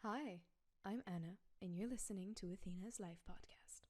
Hi, I'm Anna, and you're listening to Athena's Life Podcast.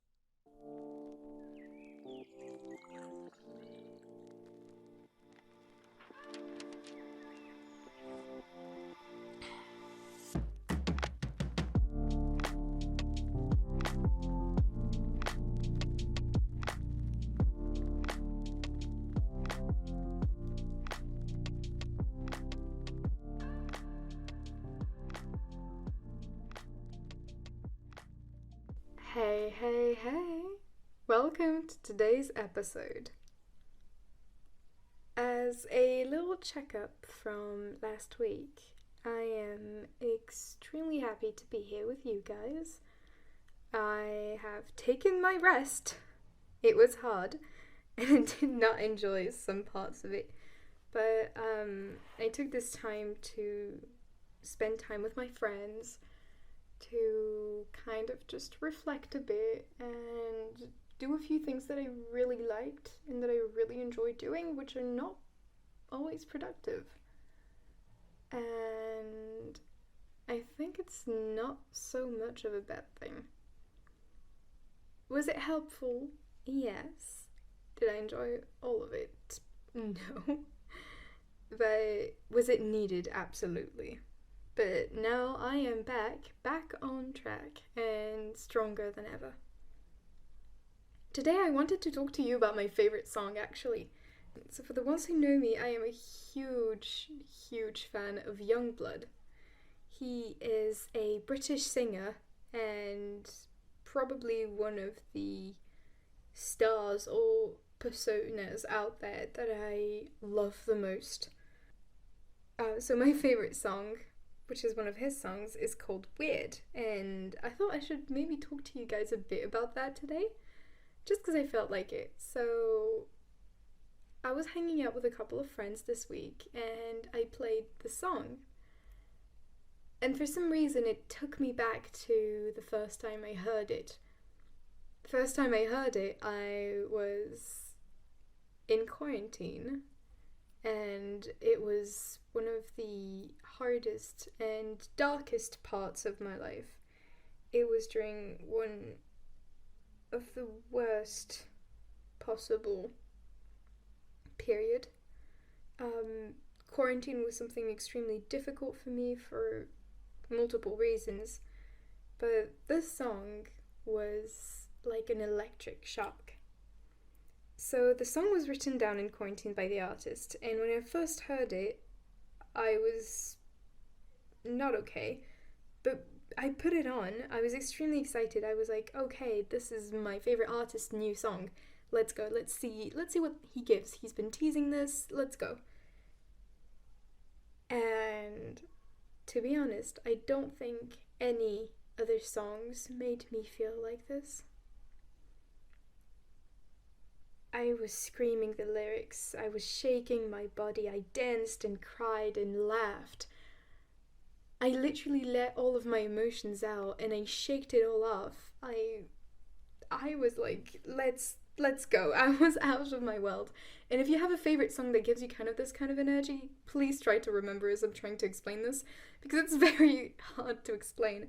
Hey. Welcome to today's episode. As a little checkup from last week, I am extremely happy to be here with you guys. I have taken my rest. It was hard, and I did not enjoy some parts of it. But I took this time to spend time with my friends, to kind of just reflect a bit and do a few things that I really liked and that I really enjoy doing, which are not always productive. And I think it's not so much of a bad thing. Was it helpful? Yes. Did I enjoy all of it? No. But was it needed? Absolutely. But now I am back on track, and stronger than ever. Today I wanted to talk to you about my favorite song, actually. So for the ones who know me, I am a huge fan of Yungblud. He is a British singer and probably one of the stars or personas out there that I love the most. So my favorite song, which is one of his songs, is called Weird, and I thought I should maybe talk to you guys a bit about that today, just because I felt like it. So I was hanging out with a couple of friends this week, and I played the song, and for some reason it took me back to the first time I heard it. The first time I heard it, I was in quarantine, and it was one of the hardest and darkest parts of my life. It was during one of the worst possible period. Quarantine was something extremely difficult for me for multiple reasons, but this song was like an electric shock. So the song was written down in quarantine by the artist, and when I first heard it, I was not okay, but I put it on. I was extremely excited. I was like, okay, this is my favorite artist's new song. Let's go. Let's see what he gives. He's been teasing this. Let's go. And to be honest, I don't think any other songs made me feel like this. I was screaming the lyrics, I was shaking my body, I danced and cried and laughed. I literally let all of my emotions out and I shaked it all off. I was like, let's go. I was out of my world. And if you have a favorite song that gives you kind of this kind of energy, please try to remember as I'm trying to explain this, because it's very hard to explain.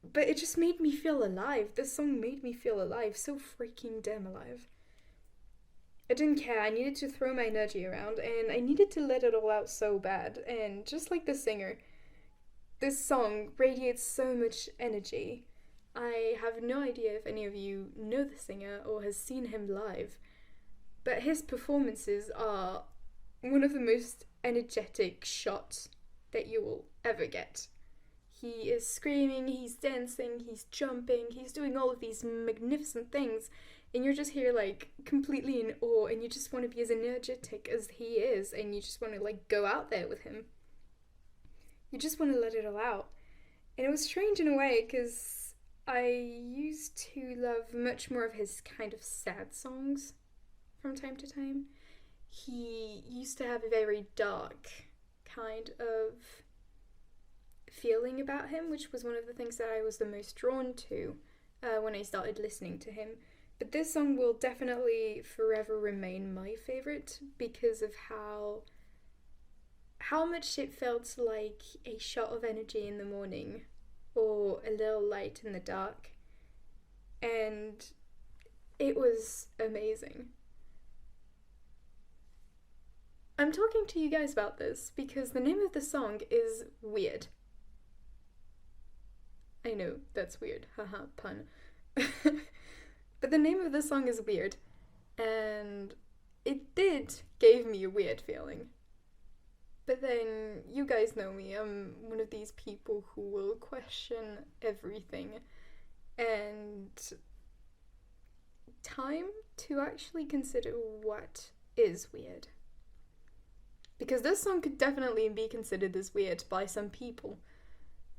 But it just made me feel alive. This song made me feel alive, so freaking damn alive. I didn't care, I needed to throw my energy around, and I needed to let it all out so bad, and just like the singer, this song radiates so much energy. I have no idea if any of you know the singer or has seen him live, but his performances are one of the most energetic shots that you will ever get. He is screaming, he's dancing, he's jumping, he's doing all of these magnificent things, and you're just here like completely in awe, and you just want to be as energetic as he is, and you just want to like go out there with him. You just want to let it all out. And it was strange in a way, because I used to love much more of his kind of sad songs from time to time. He used to have a very dark kind of feeling about him, which was one of the things that I was the most drawn to when I started listening to him. But this song will definitely forever remain my favorite because of how how much it felt like a shot of energy in the morning or a little light in the dark. And it was amazing. I'm talking to you guys about this because the name of the song is Weird. I know, that's weird. Haha, pun. But the name of the song is Weird, and it did give me a weird feeling. But then, you guys know me, I'm one of these people who will question everything, and time to actually consider what is weird. Because this song could definitely be considered as weird by some people,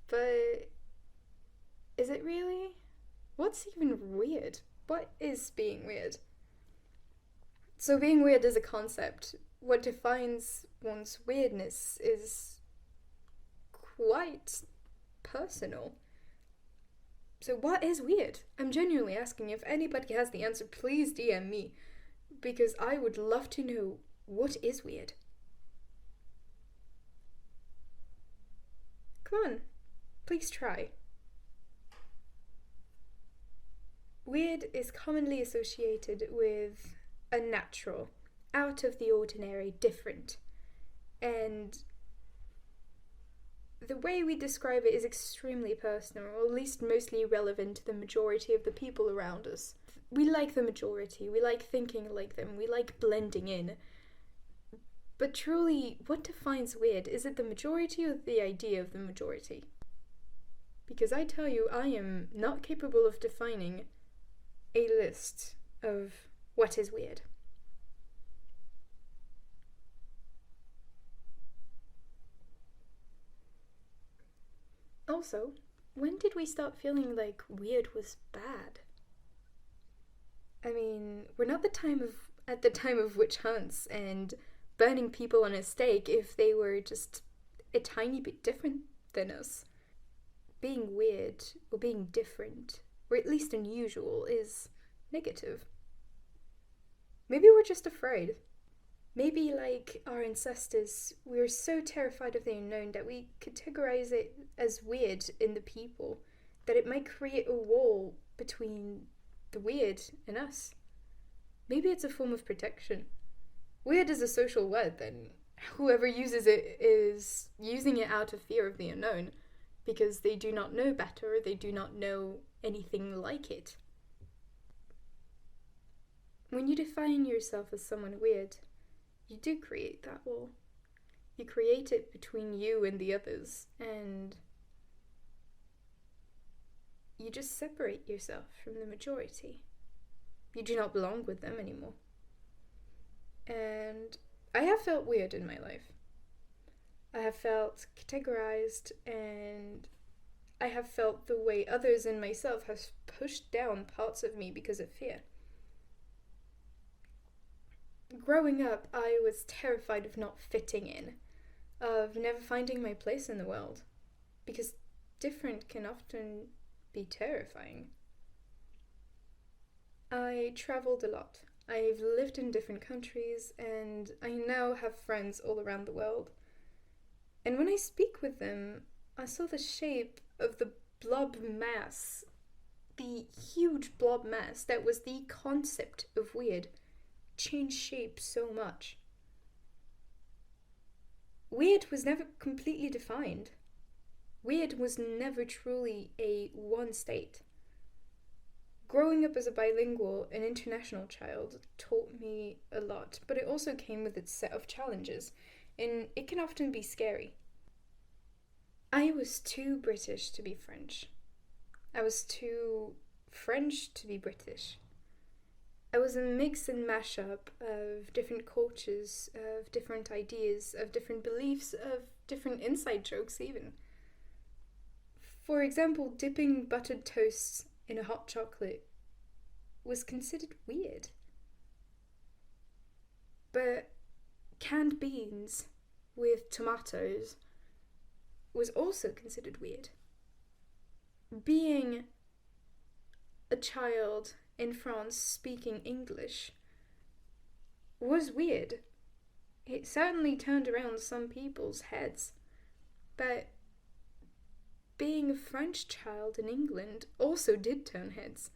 but is it really? What's even weird? What is being weird? So being weird is a concept. What defines one's weirdness is quite personal. So what is weird? I'm genuinely asking. If anybody has the answer, please DM me, because I would love to know what is weird. Come on, please try. Weird is commonly associated with unnatural, out of the ordinary, different. And the way we describe it is extremely personal, or at least mostly relevant to the majority of the people around us. We like the majority, we like thinking like them, we like blending in. But truly, what defines weird? Is it the majority or the idea of the majority? Because I tell you, I am not capable of defining a list of what is weird. Also, when did we start feeling like weird was bad? I mean, we're not at the time of witch hunts and burning people on a stake if they were just a tiny bit different than us. Being weird or being different, or at least unusual, is negative. Maybe we're just afraid. Maybe, like our ancestors, we were so terrified of the unknown that we categorize it as weird in the people, that it might create a wall between the weird and us. Maybe it's a form of protection. Weird is a social word, then whoever uses it is using it out of fear of the unknown, because they do not know better, they do not know anything like it. When you define yourself as someone weird, you do create that wall. You create it between you and the others, and you just separate yourself from the majority. You do not belong with them anymore. And I have felt weird in my life. I have felt categorized, and I have felt the way others and myself have pushed down parts of me because of fear. Growing up, I was terrified of not fitting in, of never finding my place in the world, because different can often be terrifying. I traveled a lot. I've lived in different countries, and I now have friends all around the world. And when I speak with them, I saw the shape of the blob mass, the huge blob mass that was the concept of weird, change shape so much. Weird was never completely defined. Weird was never truly a one state. Growing up as a bilingual and international child taught me a lot, but it also came with its set of challenges, and it can often be scary. I was too British to be French. I was too French to be British. I was a mix and mashup of different cultures, of different ideas, of different beliefs, of different inside jokes even. For example, dipping buttered toast in a hot chocolate was considered weird. But canned beans with tomatoes was also considered weird. Being a child in France speaking English was weird. It certainly turned around some people's heads, but being a French child in England also did turn heads.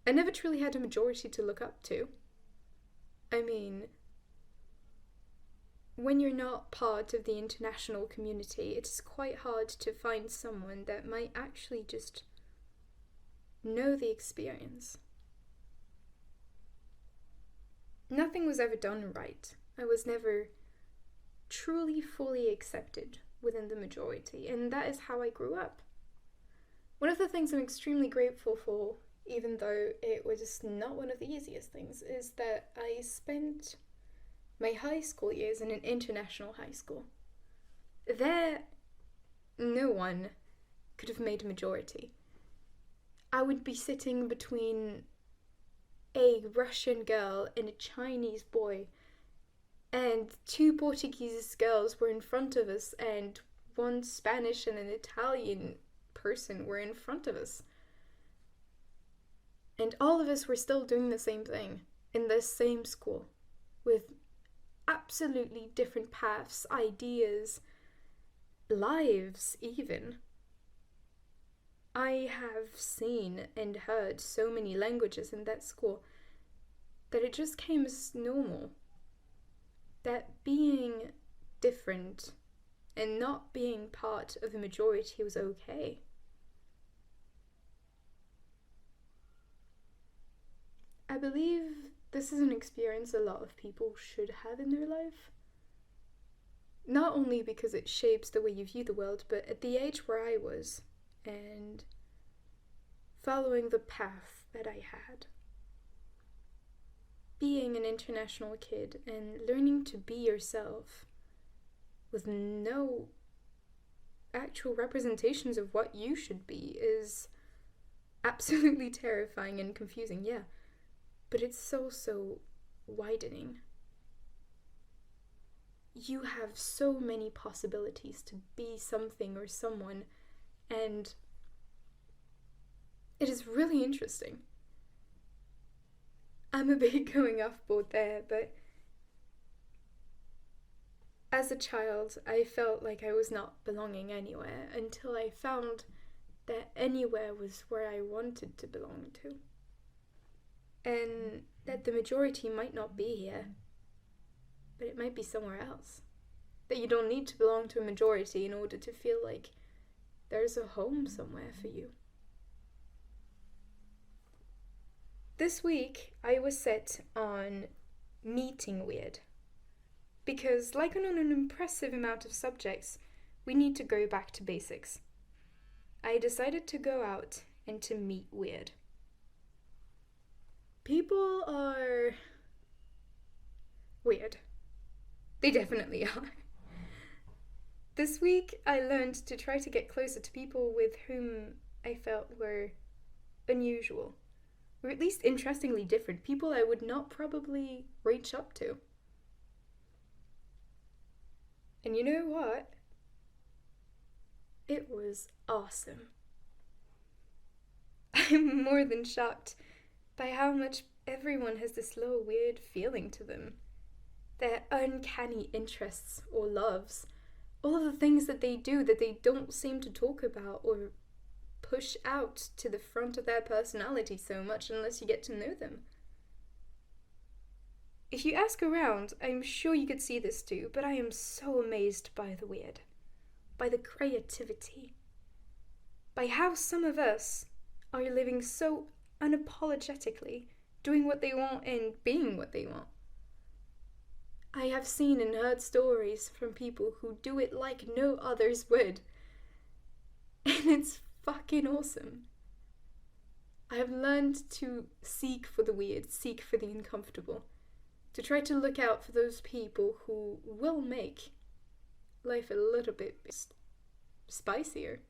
I never truly had a majority to look up to. I mean, when you're not part of the international community, it is quite hard to find someone that might actually just know the experience. Nothing was ever done right. I was never truly fully accepted within the majority, and that is how I grew up. One of the things I'm extremely grateful for, even though it was not one of the easiest things, is that I spent my high school years in an international high school. There, no one could have made a majority. I would be sitting between a Russian girl and a Chinese boy, and two Portuguese girls were in front of us, and one Spanish and an Italian person were in front of us. And all of us were still doing the same thing in this same school, with absolutely different paths, ideas, lives even. I have seen and heard so many languages in that school that it just came as normal. That being different and not being part of the majority was okay. I believe this is an experience a lot of people should have in their life. Not only because it shapes the way you view the world, but at the age where I was, and following the path that I had. Being an international kid and learning to be yourself with no actual representations of what you should be is absolutely terrifying and confusing, yeah. But it's so widening. You have so many possibilities to be something or someone, and it is really interesting. I'm a bit going off board there, but as a child, I felt like I was not belonging anywhere until I found that anywhere was where I wanted to belong to. And that the majority might not be here, but it might be somewhere else. That you don't need to belong to a majority in order to feel like there's a home somewhere for you. This week, I was set on meeting weird. Because, like on an impressive amount of subjects, we need to go back to basics. I decided to go out and to meet weird. People are weird. They definitely are. This week, I learned to try to get closer to people with whom I felt were unusual, or at least interestingly different, people I would not probably reach up to. And you know what? It was awesome. I'm more than shocked by how much everyone has this little weird feeling to them. Their uncanny interests or loves. All of the things that they do that they don't seem to talk about or push out to the front of their personality so much unless you get to know them. If you ask around, I'm sure you could see this too, but I am so amazed by the weird. By the creativity. By how some of us are living so unapologetically, doing what they want and being what they want. I have seen and heard stories from people who do it like no others would. And it's fucking awesome. I have learned to seek for the weird, seek for the uncomfortable. To try to look out for those people who will make life a little bit spicier.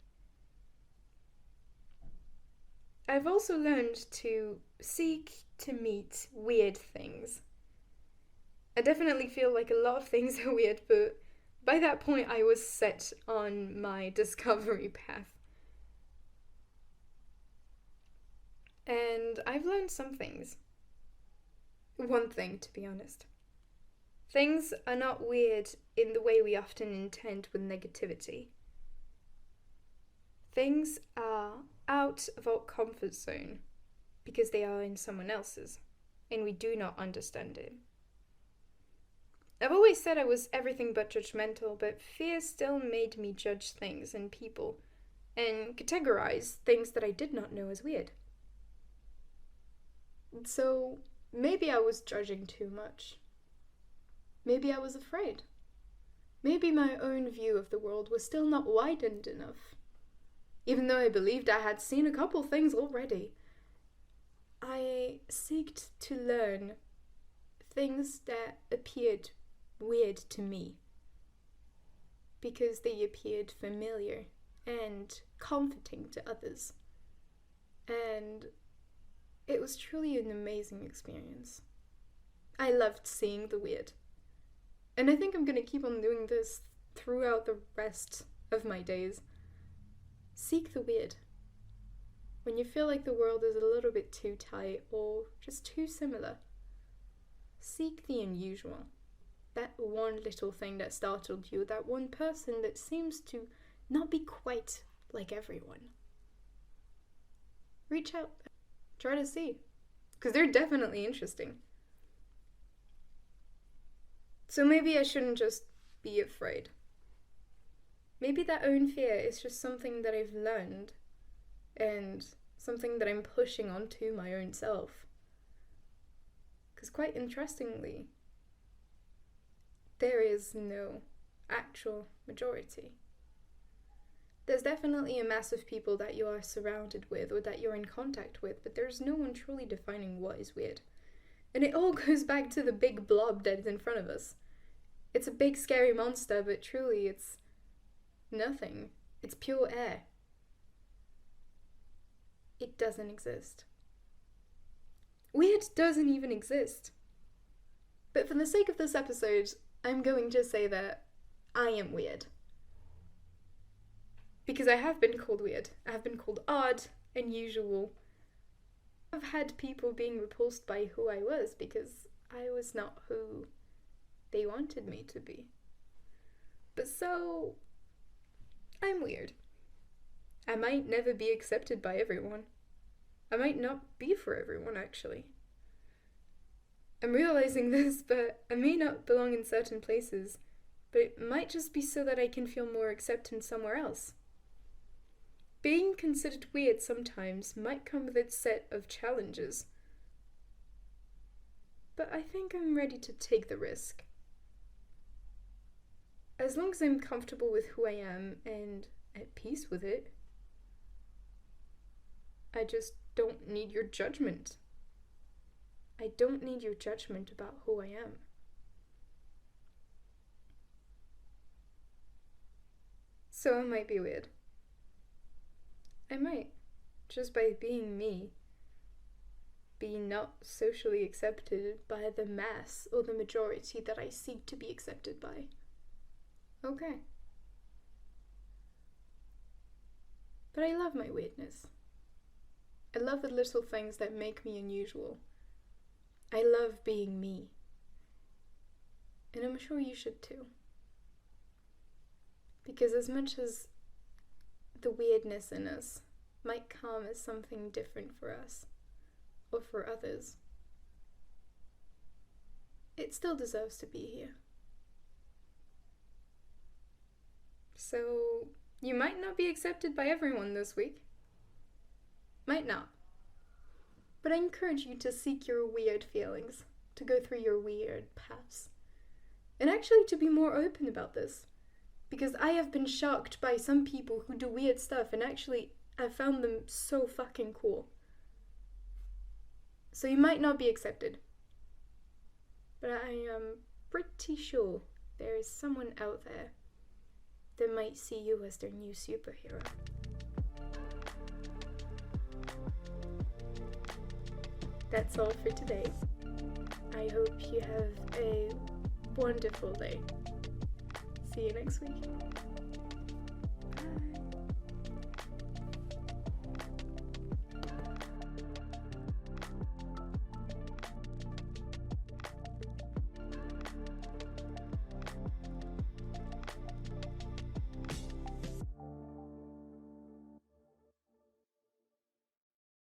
I've also learned to seek to meet weird things. I definitely feel like a lot of things are weird, but by that point I was set on my discovery path. And I've learned some things. One thing, to be honest. Things are not weird in the way we often intend with negativity. Things are out of our comfort zone because they are in someone else's, and we do not understand it. I've always said I was everything but judgmental, but fear still made me judge things and people, and categorize things that I did not know as weird. So maybe I was judging too much. Maybe I was afraid. Maybe my own view of the world was still not widened enough. Even though I believed I had seen a couple things already, I sought to learn things that appeared weird to me because they appeared familiar and comforting to others. And it was truly an amazing experience. I loved seeing the weird. And I think I'm going to keep on doing this throughout the rest of my days. Seek the weird. When you feel like the world is a little bit too tight or just too similar, seek the unusual. That one little thing that startled you, that one person that seems to not be quite like everyone. Reach out. Try to see. Because they're definitely interesting. So maybe I shouldn't just be afraid. Maybe that own fear is just something that I've learned and something that I'm pushing onto my own self. Because quite interestingly, there is no actual majority. There's definitely a mass of people that you are surrounded with or that you're in contact with, but there's no one truly defining what is weird. And it all goes back to the big blob that is in front of us. It's a big scary monster, but truly it's nothing. It's pure air. It doesn't exist. Weird doesn't even exist. But for the sake of this episode, I'm going to say that I am weird. Because I have been called weird. I have been called odd, unusual. I've had people being repulsed by who I was because I was not who they wanted me to be. But so, I'm weird. I might never be accepted by everyone. I might not be for everyone, actually. I'm realizing this, but I may not belong in certain places, but it might just be so that I can feel more acceptance somewhere else. Being considered weird sometimes might come with its set of challenges, but I think I'm ready to take the risk. As long as I'm comfortable with who I am and at peace with it, I just don't need your judgment. I don't need your judgment about who I am. So I might be weird. I might, just by being me, be not socially accepted by the mass or the majority that I seek to be accepted by. Okay. But I love my weirdness. I love the little things that make me unusual. I love being me. And I'm sure you should too. Because as much as the weirdness in us might come as something different for us, or for others, it still deserves to be here. So, you might not be accepted by everyone this week. Might not. But I encourage you to seek your weird feelings, to go through your weird paths, and actually to be more open about this. Because I have been shocked by some people who do weird stuff, and actually I found them so fucking cool. So you might not be accepted, but I am pretty sure there is someone out there that might see you as their new superhero. That's all for today. I hope you have a wonderful day. See you next week.